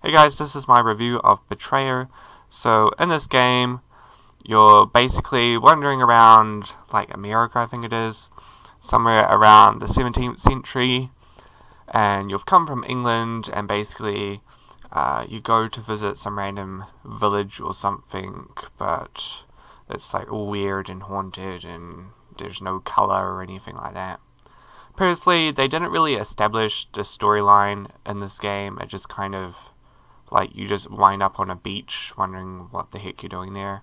Hey guys, this is my review of Betrayer. So in this game, you're basically wandering around like America, I think it is, somewhere around the 17th century, and you've come from England, and basically you go to visit some random village or something, but it's like all weird and haunted, and there's no colour or anything like that. Personally, they didn't really establish the storyline in this game. It just kind of like you just wind up on a beach wondering what the heck you're doing there,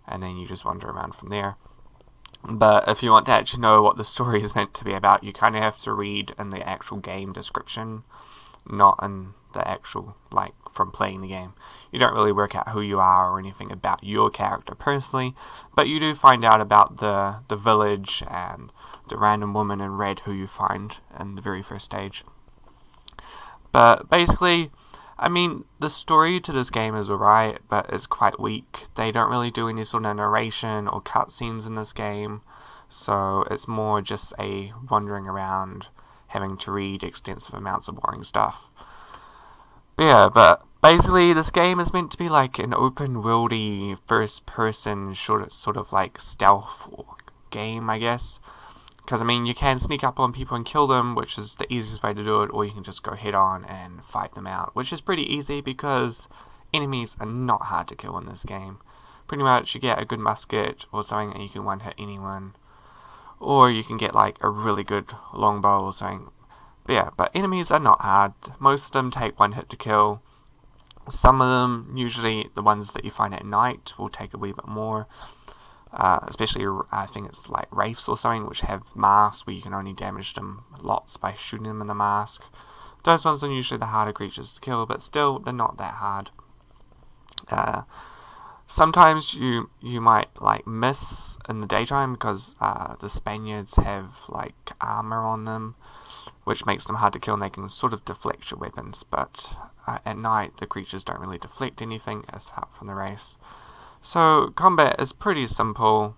and then you just wander around from there. But if you want to actually know what the story is meant to be about, you kind of have to read in the actual game description, not in the actual, like, from playing the game. You don't really work out who you are or anything about your character personally, but you do find out about the village and the random woman in red who you find in the very first stage. But basically, I mean, the story to this game is alright, but it's quite weak. They don't really do any sort of narration or cutscenes in this game, so it's more just a wandering around, having to read extensive amounts of boring stuff. But basically this game is meant to be like an open-worldy, first-person sort of like stealth game, I guess. Because, I mean, you can sneak up on people and kill them, which is the easiest way to do it, or you can just go head on and fight them out, which is pretty easy because enemies are not hard to kill in this game. Pretty much, you get a good musket or something and you can one-hit anyone. Or you can get, like, a really good longbow or something. But enemies are not hard. Most of them take one hit to kill. Some of them, usually the ones that you find at night, will take a wee bit more. Especially, I think it's like wraiths or something, which have masks where you can only damage them lots by shooting them in the mask. Those ones are usually the harder creatures to kill, but still, they're not that hard. Sometimes you might like miss in the daytime because the Spaniards have like armor on them, which makes them hard to kill, and they can sort of deflect your weapons. But at night, the creatures don't really deflect anything, apart from the wraiths. So, combat is pretty simple.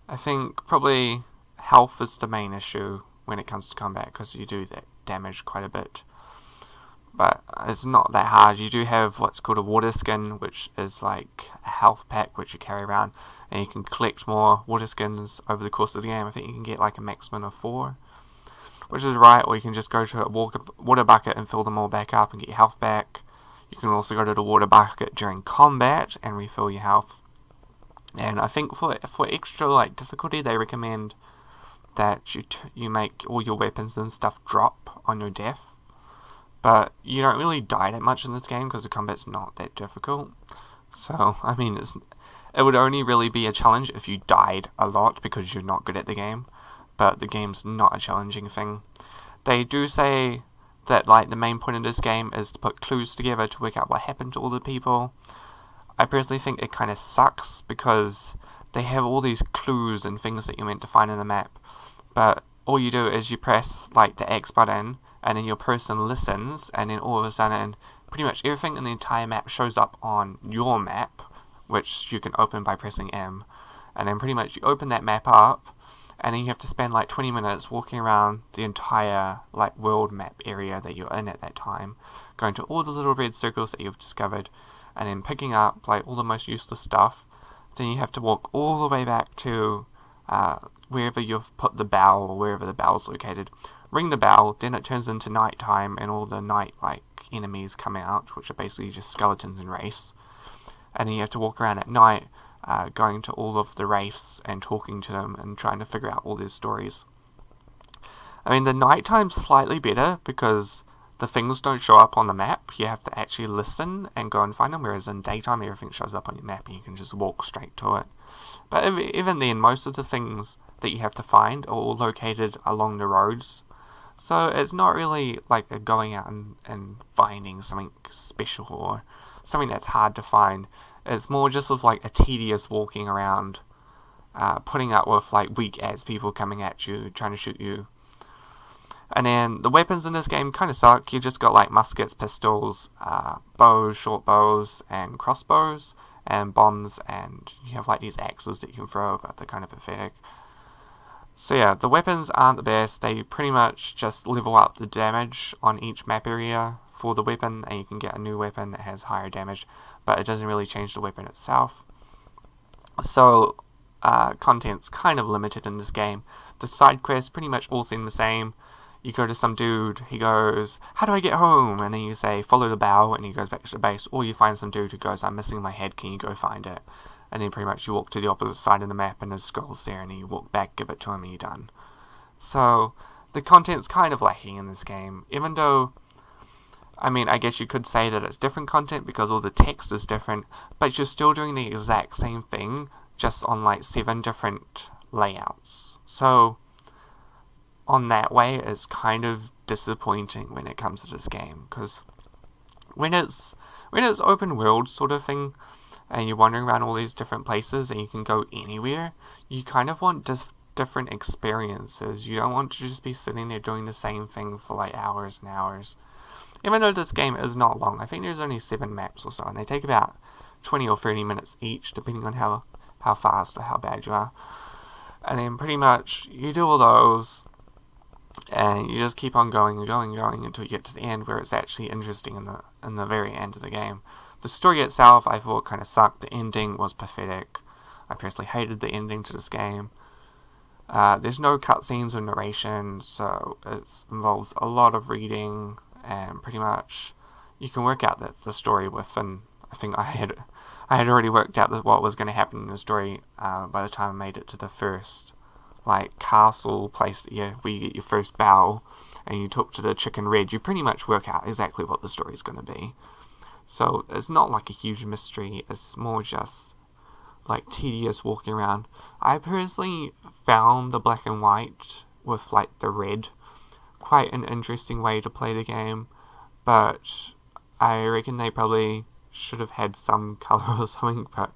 I think probably health is the main issue when it comes to combat, because you do that damage quite a bit. But it's not that hard. You do have what's called a water skin, which is like a health pack which you carry around, and you can collect more water skins over the course of the game. I think you can get like a maximum of 4, which is right, or you can just go to a water bucket and fill them all back up and get your health back. You can also go to the water bucket during combat and refill your health. And I think for extra like difficulty, they recommend that you make all your weapons and stuff drop on your death. But you don't really die that much in this game because the combat's not that difficult. So I mean, it would only really be a challenge if you died a lot because you're not good at the game. But the game's not a challenging thing. They do say that like the main point of this game is to put clues together to work out what happened to all the people. I personally think it kind of sucks because they have all these clues and things that you're meant to find in the map, but all you do is you press like the X button and then your person listens, and then all of a sudden pretty much everything in the entire map shows up on your map, which you can open by pressing M, and then pretty much you open that map up, and then you have to spend like 20 minutes walking around the entire like world map area that you're in at that time, going to all the little red circles that you've discovered, and then picking up like all the most useless stuff. Then you have to walk all the way back to wherever you've put the bell, or wherever the bell's located. Ring the bell, then it turns into night time, and all the night like enemies come out, which are basically just skeletons and wraiths. And then you have to walk around at night, going to all of the wraiths and talking to them and trying to figure out all their stories. I mean, the nighttime's slightly better because the things don't show up on the map. You have to actually listen and go and find them, whereas in daytime everything shows up on your map and you can just walk straight to it. But even then, most of the things that you have to find are all located along the roads, so it's not really like a going out and finding something special or something that's hard to find. It's more just of like a tedious walking around, putting up with like weak ass people coming at you, trying to shoot you. And then the weapons in this game kind of suck. You just got like muskets, pistols, bows, short bows, and crossbows, and bombs, and you have like these axes that you can throw, but they're kind of pathetic. So yeah, the weapons aren't the best. They pretty much just level up the damage on each map area for the weapon, and you can get a new weapon that has higher damage, but it doesn't really change the weapon itself. So, content's kind of limited in this game. The side quests pretty much all seem the same. You go to some dude, he goes, "How do I get home?" And then you say, "Follow the bell," and he goes back to the base. Or you find some dude who goes, "I'm missing my head, can you go find it?" And then pretty much you walk to the opposite side of the map and his skull's there, and you walk back, give it to him, and you're done. So, the content's kind of lacking in this game, even though, I mean, I guess you could say that it's different content because all the text is different, but you're still doing the exact same thing, just on like 7 different layouts. So, on that way, it's kind of disappointing when it comes to this game, because when it's open world sort of thing, and you're wandering around all these different places and you can go anywhere, you kind of want different experiences. You don't want to just be sitting there doing the same thing for like hours and hours. Even though this game is not long, I think there's only 7 maps or so, and they take about 20 or 30 minutes each, depending on how fast or how bad you are. And then pretty much you do all those, and you just keep on going and going and going until you get to the end, where it's actually interesting in the very end of the game. The story itself, I thought, kind of sucked. The ending was pathetic. I personally hated the ending to this game. There's no cutscenes or narration, so it involves a lot of reading, and pretty much you can work out the story within. I think I had already worked out what was going to happen in the story by the time I made it to the first like castle place where you get your first bow, and you talk to the chicken red. You pretty much work out exactly what the story is going to be. So it's not like a huge mystery. It's more just like tedious walking around. I personally found the black and white with like the red quite an interesting way to play the game, but I reckon they probably should have had some colour or something, but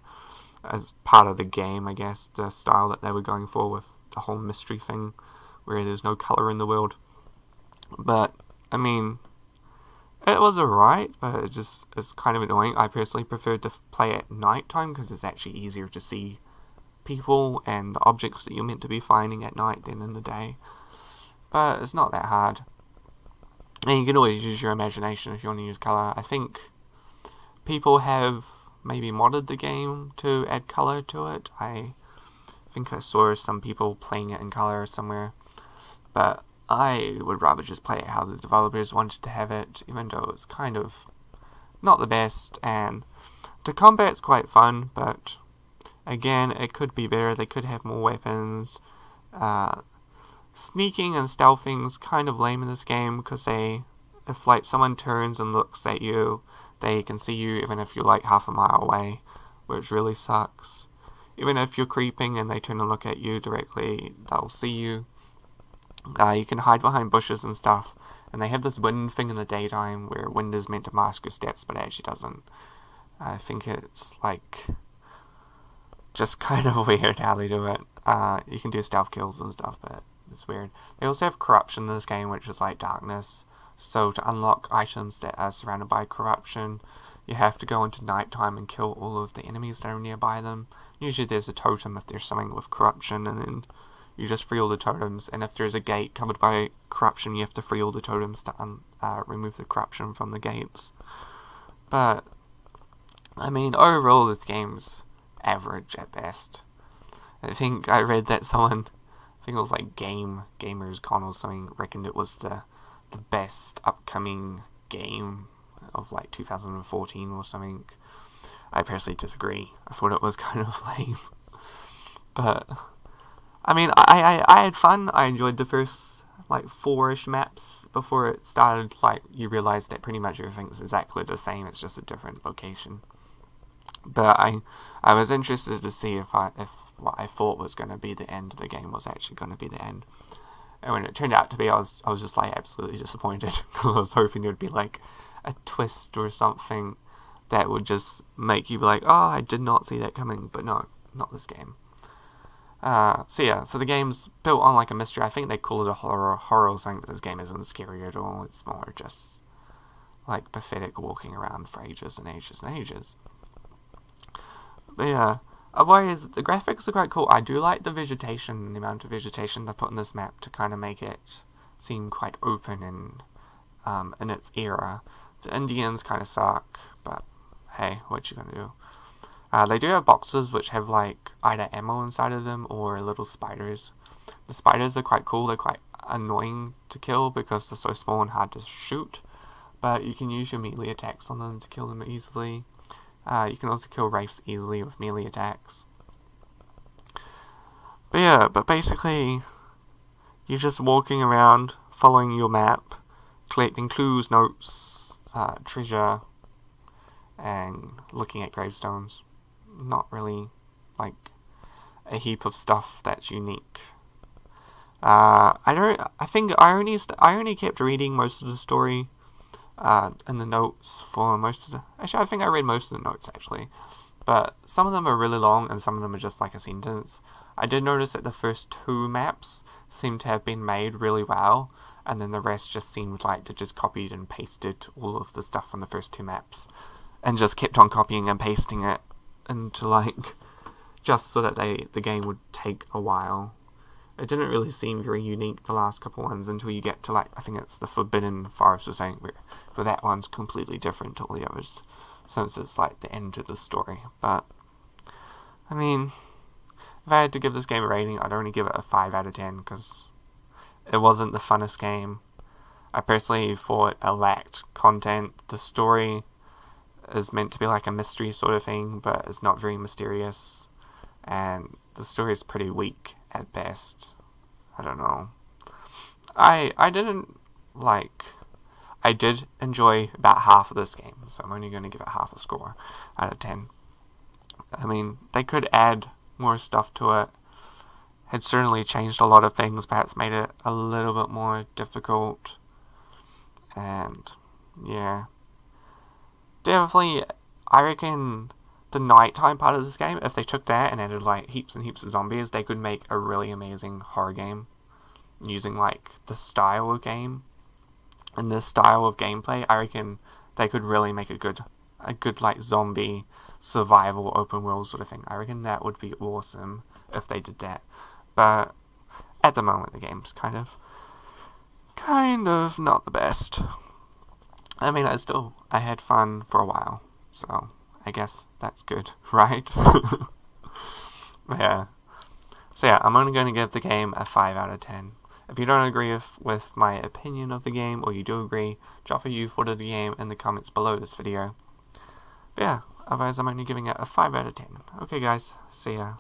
as part of the game, I guess, the style that they were going for with the whole mystery thing, where there's no colour in the world. But, I mean, it was alright, but it's kind of annoying. I personally preferred to play at night time, because it's actually easier to see people and the objects that you're meant to be finding at night than in the day. But it's not that hard. And you can always use your imagination if you want to use colour. I think people have maybe modded the game to add colour to it. I think I saw some people playing it in colour somewhere. But I would rather just play it how the developers wanted to have it, even though it's kind of not the best. And the combat's quite fun, but again, it could be better. They could have more weapons. Sneaking and stealthing's kind of lame in this game, because if like someone turns and looks at you, they can see you even if you're like half a mile away, which really sucks. Even if you're creeping and they turn and look at you directly, they'll see you. You can hide behind bushes and stuff, and they have this wind thing in the daytime where wind is meant to mask your steps, but it actually doesn't. I think it's like just kind of weird how they do it. You can do stealth kills and stuff, but it's weird. They also have corruption in this game, which is like darkness. So to unlock items that are surrounded by corruption, you have to go into nighttime and kill all of the enemies that are nearby them. Usually there's a totem if there's something with corruption, and then you just free all the totems. And if there's a gate covered by corruption, you have to free all the totems to remove the corruption from the gates. But, I mean, overall this game's average at best. I think I read that someone, I think it was like Gamers Con or something, reckoned it was the best upcoming game of like 2014 or something. I personally disagree. I thought it was kind of lame. But, I mean, I had fun. I enjoyed the first like 4-ish maps before it started. Like, you realize that pretty much everything's exactly the same, it's just a different location. But I was interested to see if what I thought was going to be the end of the game was actually going to be the end. And when it turned out to be, I was just like absolutely disappointed. I was hoping there would be like a twist or something that would just make you be like, oh, I did not see that coming. But no, not this game. So yeah, so the game's built on like a mystery. I think they call it a horror or something, but this game isn't scary at all. It's more just like pathetic walking around for ages and ages and ages. But yeah, otherwise the graphics are quite cool. I do like the vegetation and the amount of vegetation they put in this map to kind of make it seem quite open and in its era. The Indians kind of suck, but hey, what you gonna do? They do have boxes which have like either ammo inside of them or little spiders. The spiders are quite cool. They're quite annoying to kill because they're so small and hard to shoot, but you can use your melee attacks on them to kill them easily. You can also kill wraiths easily with melee attacks. But yeah, but basically, you're just walking around, following your map, collecting clues, notes, treasure, and looking at gravestones. Not really, like, a heap of stuff that's unique. I think I only kept reading most of the story, and the notes for most of the... Actually, I think I read most of the notes, actually. But some of them are really long, and some of them are just like a sentence. I did notice that the first 2 maps seem to have been made really well, and then the rest just seemed like they just copied and pasted all of the stuff from the first 2 maps, and just kept on copying and pasting it into, like, just so that the game would take a while. It didn't really seem very unique, the last couple ones, until you get to, like, I think it's the Forbidden Forest or something, where that one's completely different to all the others, since it's, like, the end of the story. But, I mean, if I had to give this game a rating, I'd only give it a 5 out of 10, because it wasn't the funnest game. I personally thought it lacked content. The story is meant to be like a mystery sort of thing, but it's not very mysterious, and the story is pretty weak at best. I don't know. I did enjoy about half of this game, so I'm only going to give it half a score out of 10. I mean, they could add more stuff to it. Had certainly changed a lot of things, perhaps made it a little bit more difficult, and yeah. Definitely, I reckon the nighttime part of this game, if they took that and added like heaps and heaps of zombies, they could make a really amazing horror game using like the style of game and this style of gameplay. I reckon they could really make a good like zombie survival open world sort of thing. I reckon that would be awesome if they did that. But at the moment, the game's kind of not the best. I mean, I had fun for a while, so I guess that's good, right? Yeah. So yeah, I'm only going to give the game a 5 out of 10. If you don't agree with my opinion of the game, or you do agree, drop a you thought of the game in the comments below this video. But yeah, otherwise I'm only giving it a 5 out of 10. Okay guys, see ya.